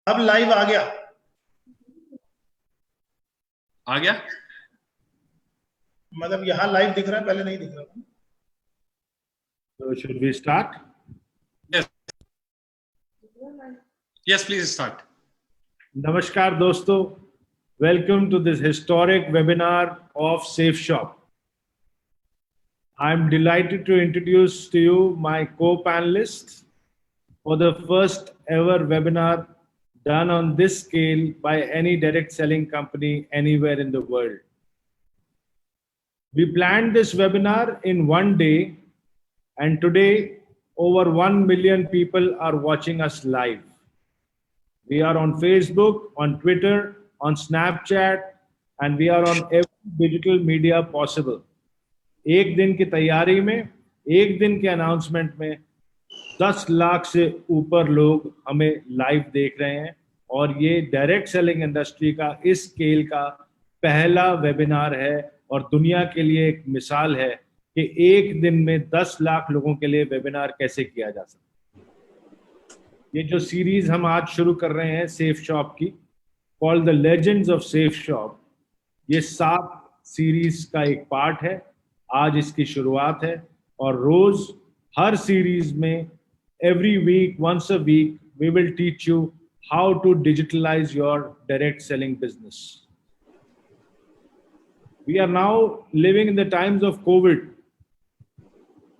अब लाइव आ गया। आ गया। मतलब यहाँ लाइव दिख रहा है, पहले नहीं दिख रहा था। So should we start? Yes, please start. नमस्कार दोस्तों, welcome to this historic webinar of Safe Shop. I'm delighted to introduce to you my co-panelists for the first ever webinar done on this scale by any direct selling company anywhere in the world. We planned this webinar in one day, and today over 1 million people are watching us live. We are on Facebook, on Twitter, on Snapchat, and we are on every digital media possible. एक दिन की तैयारी में, एक दिन के announcement में 10 लाख से ऊपर लोग हमें लाइव देख रहे हैं, और ये डायरेक्ट सेलिंग इंडस्ट्री का इस स्केल का पहला वेबिनार है और दुनिया के लिए एक मिसाल है कि एक दिन में 10 लाख लोगों के लिए वेबिनार कैसे किया जा सकता है। ये जो सीरीज हम आज शुरू कर रहे हैं सेफ शॉप की, called the legends of safe shop, ये 7 सीरीज का एक पार्ट है। आज इसकी शुरुआत है और रोज हर सीरीज में every week, once a week, we will teach you how to digitalize your direct selling business. We are now living in the times of COVID,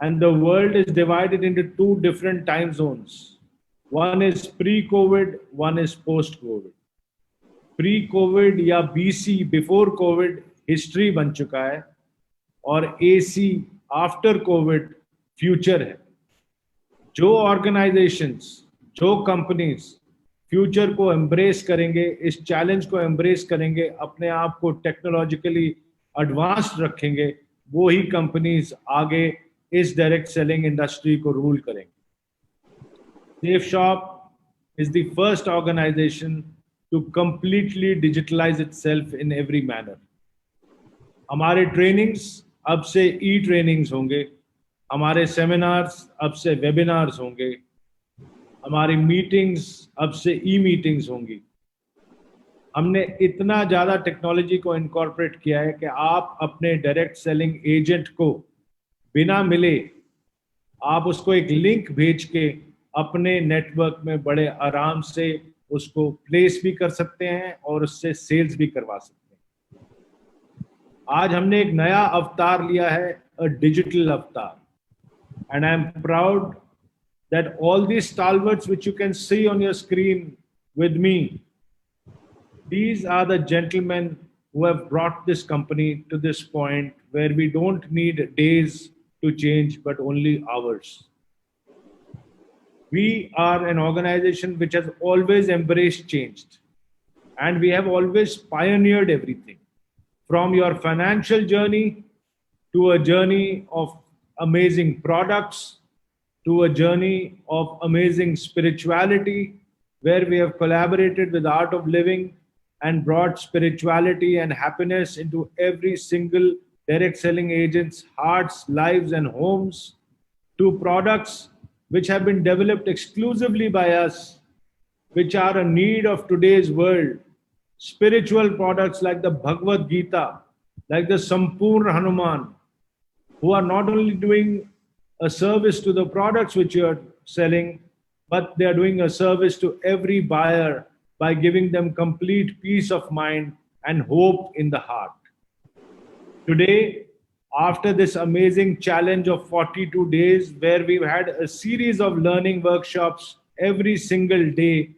and the world is divided into 2 different time zones. One is pre-COVID, one is post-COVID. Pre-COVID या BC, before COVID, history बन चुका है, और AC, after COVID, future है। जो organisations, जो companies future को embrace करेंगे, इस चैलेंज को एम्ब्रेस करेंगे, अपने आप को टेक्नोलॉजिकली एडवांस्ड रखेंगे, वो ही कंपनीज आगे इस डायरेक्ट सेलिंग इंडस्ट्री को रूल करेंगे। Safe Shop is the first organisation to completely digitalise itself in every manner. हमारे ट्रेनिंग्स अब से ई ट्रेनिंग्स होंगे, हमारे सेमिनार्स अब से वेबिनार्स होंगे, हमारी मीटिंग्स अब से ई मीटिंग्स होंगी। हमने इतना ज़्यादा टेक्नोलॉजी को इनकॉर्पोरेट किया है कि आप अपने डायरेक्ट सेलिंग एजेंट को बिना मिले, आप उसको एक लिंक भेज के अपने नेटवर्क में बड़े आराम से उसको प्लेस भी कर सकते हैं और उससे सेल्स भी करवा सकते हैं। आज हमने एक नया अवतार लिया है, अ डिजिटल अवतार, and I am proud that all these stalwarts which you can see on your screen with me, these are the gentlemen who have brought this company to this point where we don't need days to change but only hours. We are an organization which has always embraced change, and we have always pioneered everything from your financial journey to a journey of amazing products, to a journey of amazing spirituality, where we have collaborated with Art of Living and brought spirituality and happiness into every single direct selling agent's hearts, lives, and homes, to products which have been developed exclusively by us, which are a need of today's world. Spiritual products like the Bhagavad Gita, like the Sampurna Hanuman, who are not only doing a service to the products which you are selling, but they are doing a service to every buyer by giving them complete peace of mind and hope in the heart. Today, after this amazing challenge of 42 days, where we've had a series of learning workshops every single day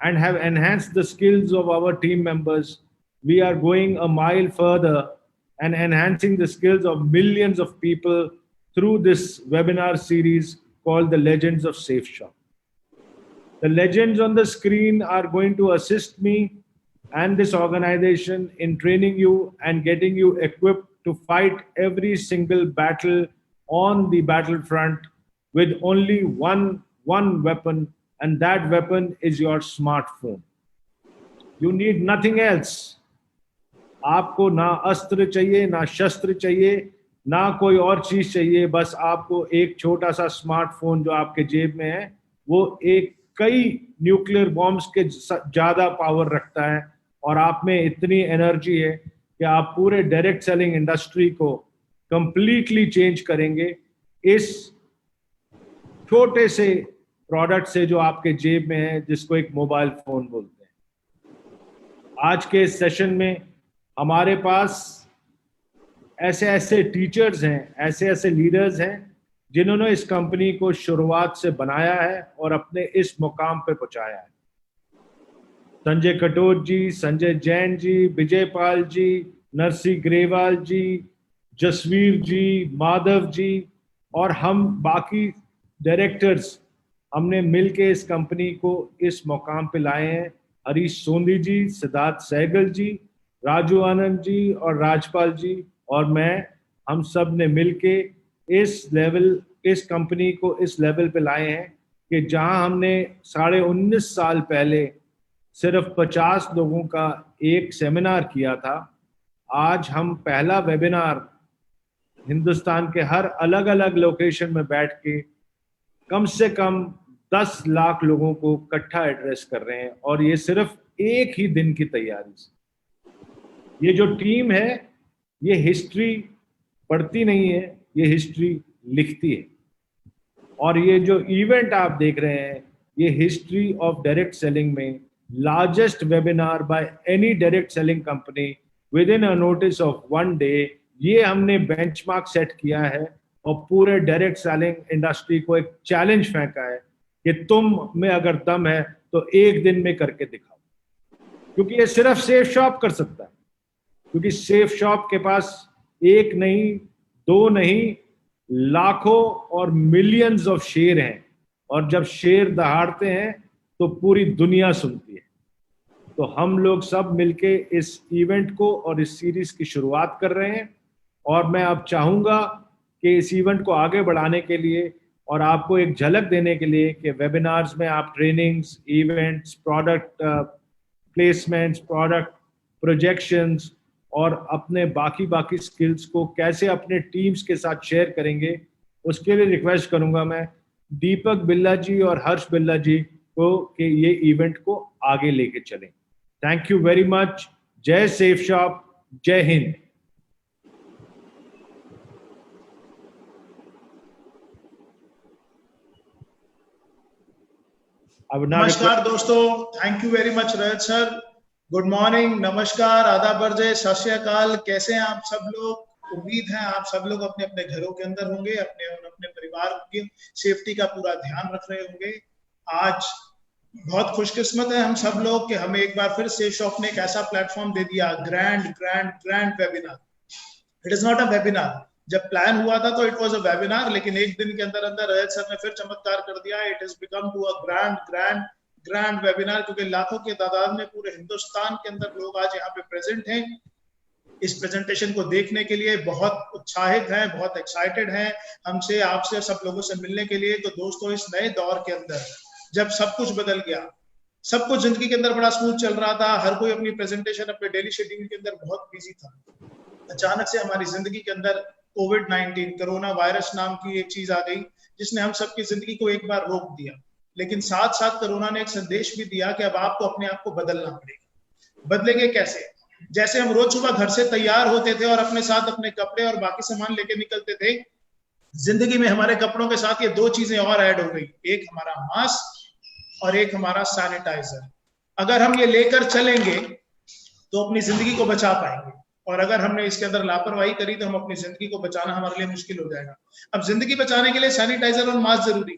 and have enhanced the skills of our team members, we are going a mile further and enhancing the skills of millions of people through this webinar series called the Legends of Safe Shop. The legends on the screen are going to assist me and this organization in training you and getting you equipped to fight every single battle on the battlefront with only one weapon, and that weapon is your smartphone. You need nothing else. आपको ना अस्त्र चाहिए, ना शस्त्र चाहिए, ना कोई और चीज चाहिए, बस आपको एक छोटा सा स्मार्टफोन जो आपके जेब में है, वो एक कई न्यूक्लियर बॉम्ब्स के ज्यादा पावर रखता है, और आप में इतनी एनर्जी है कि आप पूरे डायरेक्ट सेलिंग इंडस्ट्री को कंप्लीटली चेंज करेंगे इस छोटे से प्रोडक्ट से जो आपके जेब में है, जिसको एक मोबाइल फोन बोलते हैं। आज के सेशन में हमारे पास ऐसे ऐसे टीचर्स हैं, ऐसे ऐसे लीडर्स हैं जिन्होंने इस कंपनी को शुरुआत से बनाया है और अपने इस मुकाम पे पहुंचाया है। संजय कटोच जी, संजय जैन जी, विजय पाल जी, नरसी ग्रेवाल जी, जसवीर जी, माधव जी और हम बाकी डायरेक्टर्स, हमने मिलके इस कंपनी को इस मुकाम पे लाए हैं। हरीश सोंधी जी, सिद्धार्थ सहगल जी, राजू आनंद जी और राजपाल जी और मैं, हम सब ने मिलके इस कंपनी को इस लेवल पे लाए हैं कि जहां हमने 19.5 साल पहले सिर्फ 50 लोगों का एक सेमिनार किया था, आज हम पहला वेबिनार हिंदुस्तान के हर अलग अलग लोकेशन में बैठ के कम से कम 10 लाख लोगों को इकट्ठा एड्रेस कर रहे हैं, और ये सिर्फ एक ही दिन की तैयारी से। ये जो टीम है ये हिस्ट्री पढ़ती नहीं है, ये हिस्ट्री लिखती है। और ये जो इवेंट आप देख रहे हैं ये हिस्ट्री ऑफ डायरेक्ट सेलिंग में largest webinar by any direct selling company with in a notice of 1 day, ये हमने बेंचमार्क सेट किया है और पूरे डायरेक्ट सेलिंग इंडस्ट्री को एक चैलेंज फेंका है कि तुम में अगर दम है तो एक दिन में करके दिखाओ। क्योंकि ये सिर्फ सेफ शॉप कर सकता है, क्योंकि सेफ शॉप के पास एक नहीं, दो नहीं, लाखों और मिलियंस ऑफ शेर हैं, और जब शेर दहाड़ते हैं तो पूरी दुनिया सुनती है। तो हम लोग सब मिलके इस इवेंट को और इस सीरीज की शुरुआत कर रहे हैं, और मैं अब चाहूंगा कि इस इवेंट को आगे बढ़ाने के लिए और आपको एक झलक देने के लिए कि वेबिनार्स में आप trainings, events, product placements, product projections और अपने बाकी स्किल्स को कैसे अपने टीम्स के साथ शेयर करेंगे, उसके लिए रिक्वेस्ट करूंगा मैं दीपक बिल्ला जी और हर्ष बिल्ला जी को कि ये इवेंट को आगे लेके चलें। Thank you very much. जय सेफ शॉप, जय हिंद। नमस्कार दोस्तों, thank you very much Rajat sir. Good morning, नमस्कार, आदाब, बरजे, सत श्री अकाल। कैसे हैं आप सब लोग? उम्मीद है आप सब लोग अपने अपने घरों के अंदर होंगे, अपने अपने परिवार की सेफ्टी का पूरा ध्यान रख रहे होंगे। आज बहुत खुशकिस्मत है हम सब लोग कि हमें एक बार फिर सेफ शॉप ने एक ऐसा प्लेटफॉर्म दे दिया, grand webinar. It is not a webinar. जब प्लान हुआ था तो इट वाज अ वेबिनार, लेकिन एक दिन के अंदर अंदर रजत सर ने फिर चमत्कार कर दिया। It is become to a grand webinar, क्योंकि लाखों की तादाद में पूरे हिंदुस्तान के अंदर लोग आज यहाँ पे प्रेजेंट हैं इस प्रेजेंटेशन को देखने के लिए। बहुत उत्साहित हैं, बहुत एक्साइटेड हैं हमसे, आपसे, सब लोगों से मिलने के लिए। तो दोस्तों, इस नए दौर के अंदर जब सब कुछ बदल गया, सब कुछ जिंदगी के अंदर बड़ा स्मूथ चल रहा था, हर कोई अपनी प्रेजेंटेशन, अपने डेली शेड्यूल के अंदर बहुत बिजी था, अचानक से हमारी जिंदगी के अंदर कोविड-19 कोरोना वायरस नाम की एक चीज आ गई जिसने हम सबकी जिंदगी को एक बार रोक दिया। लेकिन साथ साथ कोरोना ने एक संदेश भी दिया कि अब आपको अपने आप को बदलना पड़ेगा। बदलेंगे कैसे? जैसे हम रोज सुबह घर से तैयार होते थे और अपने साथ अपने कपड़े और बाकी सामान लेके निकलते थे, जिंदगी में हमारे कपड़ों के साथ ये दो चीजें और ऐड हो गई, एक हमारा मास्क और एक हमारा सैनिटाइजर। अगर हम ये लेकर चलेंगे तो अपनी जिंदगी को बचा पाएंगे, और अगर हमने इसके अंदर लापरवाही करी तो हम अपनी जिंदगी को बचाना हमारे लिए मुश्किल हो जाएगा। अब जिंदगी बचाने के लिए सैनिटाइजर और मास्क जरूरी,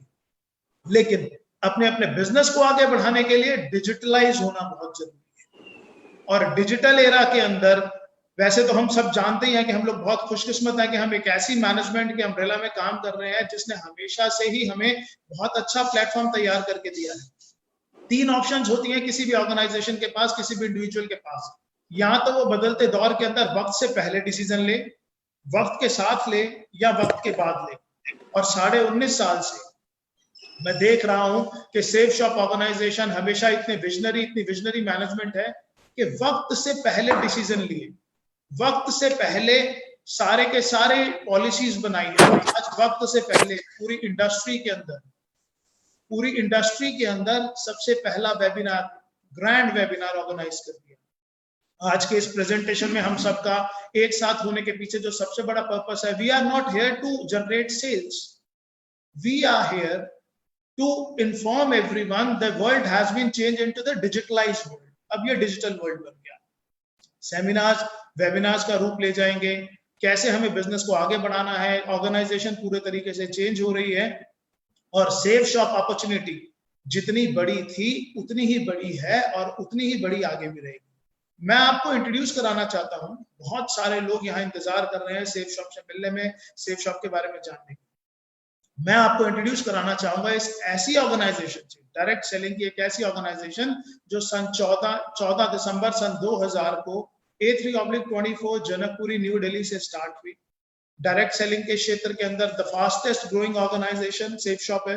लेकिन अपने अपने बिजनेस को आगे बढ़ाने के लिए डिजिटलाइज होना बहुत जरूरी है। और डिजिटल एरा के अंदर वैसे तो हम सब जानते ही हैं कि हम लोग बहुत खुशकिस्मत हैं कि हम एक ऐसी मैनेजमेंट के अम्ब्रेला में काम कर रहे हैं जिसने हमेशा से ही हमें बहुत अच्छा प्लेटफॉर्म तैयार करके दिया है। 3 ऑप्शंस होती हैं किसी भी ऑर्गेनाइजेशन के पास, किसी भी इंडिविजुअल के पास। या तो वो बदलते दौर के अंदर वक्त से पहले डिसीजन ले, वक्त के साथ ले, या वक्त के बाद ले। और 19.5 साल से मैं देख रहा हूं कि सेफ शॉप ऑर्गेनाइजेशन हमेशा इतनी विजनरी मैनेजमेंट है कि वक्त से पहले डिसीजन लिए, वक्त से पहले सारे के सारे पॉलिसीज बनाई है। आज वक्त से पहले पूरी इंडस्ट्री के अंदर, पूरी इंडस्ट्री के अंदर सबसे पहला वेबिनार, ग्रैंड वेबिनार ऑर्गेनाइज कर दिया। आज के इस प्रेजेंटेशन में हम सबका एक साथ होने के पीछे जो सबसे बड़ा पर्पस है, we are not here to generate sales, we are here to inform everyone the world has been change into the digitalised world. अब ये डिजिटल वर्ल्ड बन गया। सेमिनार्स, वेबिनार्स का रूप ले जाएंगे, कैसे हमें बिजनेस को आगे बढ़ाना है, ऑर्गेनाइजेशन पूरे तरीके से चेंज हो रही है, और सेफ शॉप अपॉर्चुनिटी जितनी बड़ी थी उतनी ही बड़ी है और उतनी ही बड़ी आगे भी रहेगी। मैं आपको इंट्रोड्यूस कराना चाहता हूं, बहुत सारे लोग यहाँ इंतजार कर रहे हैं सेफ शॉप से मिलने में, सेफ शॉप के बारे में जानने की। मैं आपको इंट्रोड्यूस कराना चाहूंगा इस ऐसी ऑर्गेनाइजेशन से, डायरेक्ट सेलिंग की एक ऐसी ऑर्गेनाइजेशन जो सन 14 दिसंबर सन 2000 को A3/24 जनकपुरी न्यू दिल्ली से स्टार्ट हुई। डायरेक्ट सेलिंग के क्षेत्र के अंदर the fastest growing organisation Safe Shop है।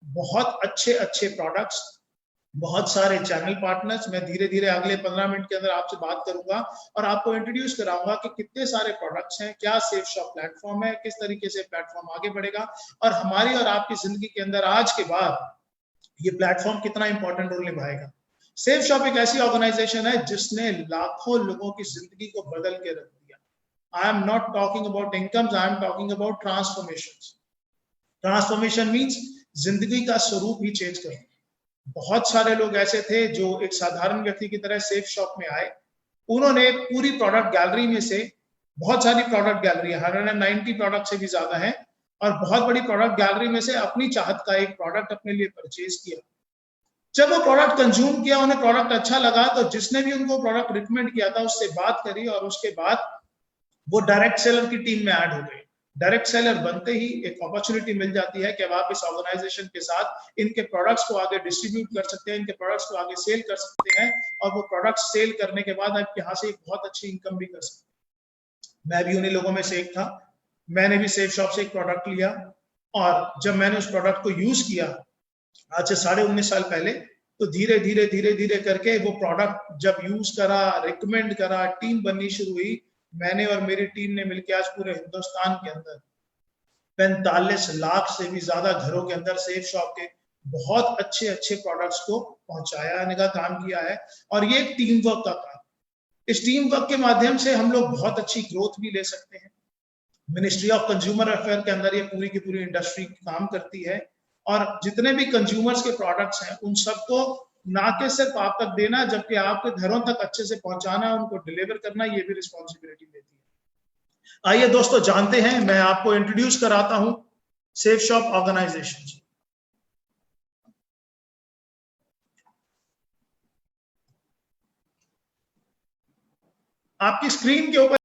बहुत अच्छे प्रोडक्ट्स, बहुत सारे चैनल पार्टनर्स। मैं धीरे धीरे अगले 15 मिनट के अंदर आपसे बात करूंगा और आपको इंट्रोड्यूस कराऊंगा कि कितने सारे प्रोडक्ट्स हैं, क्या सेफ शॉप प्लेटफॉर्म है, किस तरीके से प्लेटफॉर्म आगे बढ़ेगा और हमारी और आपकी जिंदगी के अंदर आज के बाद ये प्लेटफॉर्म कितना इंपॉर्टेंट रोल निभाएगा। सेफ शॉप एक ऐसी ऑर्गेनाइजेशन है जिसने लाखों लोगों की जिंदगी को बदल के रख दिया। I am not talking about incomes, I am talking about transformations. Transformation means जिंदगी का स्वरूप ही चेंज करना। बहुत सारे लोग ऐसे थे जो एक साधारण व्यक्ति की तरह सेफ शॉप में आए, उन्होंने पूरी प्रोडक्ट गैलरी में से, बहुत सारी प्रोडक्ट गैलरी 190 प्रोडक्ट से भी ज्यादा है, और बहुत बड़ी प्रोडक्ट गैलरी में से अपनी चाहत का एक प्रोडक्ट अपने लिए परचेज किया। जब वो प्रोडक्ट कंज्यूम किया, उन्हें प्रोडक्ट अच्छा लगा, तो जिसने भी उनको प्रोडक्ट रिकमेंड किया था उससे बात करी और उसके बाद वो डायरेक्ट सेलर की टीम में ऐड हो गए। डायरेक्ट सेलर बनते ही एक अपॉर्चुनिटी मिल जाती है कि अब आप इस ऑर्गेनाइजेशन के साथ इनके प्रोडक्ट्स को आगे डिस्ट्रीब्यूट कर सकते हैं, इनके प्रोडक्ट्स को आगे सेल कर सकते हैं, और वो प्रोडक्ट्स सेल करने के बाद आप यहाँ से एक बहुत अच्छी इनकम भी कर सकते हैं। मैं भी उन्हीं लोगों में से एक था। मैंने भी सेफ शॉप से एक प्रोडक्ट लिया, और जब मैंने उस प्रोडक्ट को यूज किया आज से 19.5 साल पहले, तो धीरे धीरे करके वो प्रोडक्ट जब यूज करा, रिकमेंड करा, टीम बननी शुरू हुई। मैंने और मेरी टीम ने मिलकर आज पूरे हिंदुस्तान के अंदर 45 लाख से भी ज्यादा घरों के अंदर सेफ शॉप के बहुत अच्छे प्रोडक्ट्स को पहुंचाने का काम किया है। और ये एक टीम वर्क का काम। इस टीम वर्क के माध्यम से हम लोग बहुत अच्छी ग्रोथ भी ले सकते हैं। मिनिस्ट्री ऑफ कंज्यूमर अफेयर के अंदर ये पूरी की पूरी इंडस्ट्री काम करती है, और जितने भी कंज्यूमर्स के प्रोडक्ट्स हैं उन सबको ना के सिर्फ आप तक देना, जबकि आपके घरों तक अच्छे से पहुंचाना, उनको डिलीवर करना, ये भी रिस्पॉन्सिबिलिटी लेती है। आइए दोस्तों जानते हैं, मैं आपको इंट्रोड्यूस कराता हूं सेफ शॉप ऑर्गेनाइजेशन। आपकी स्क्रीन के ऊपर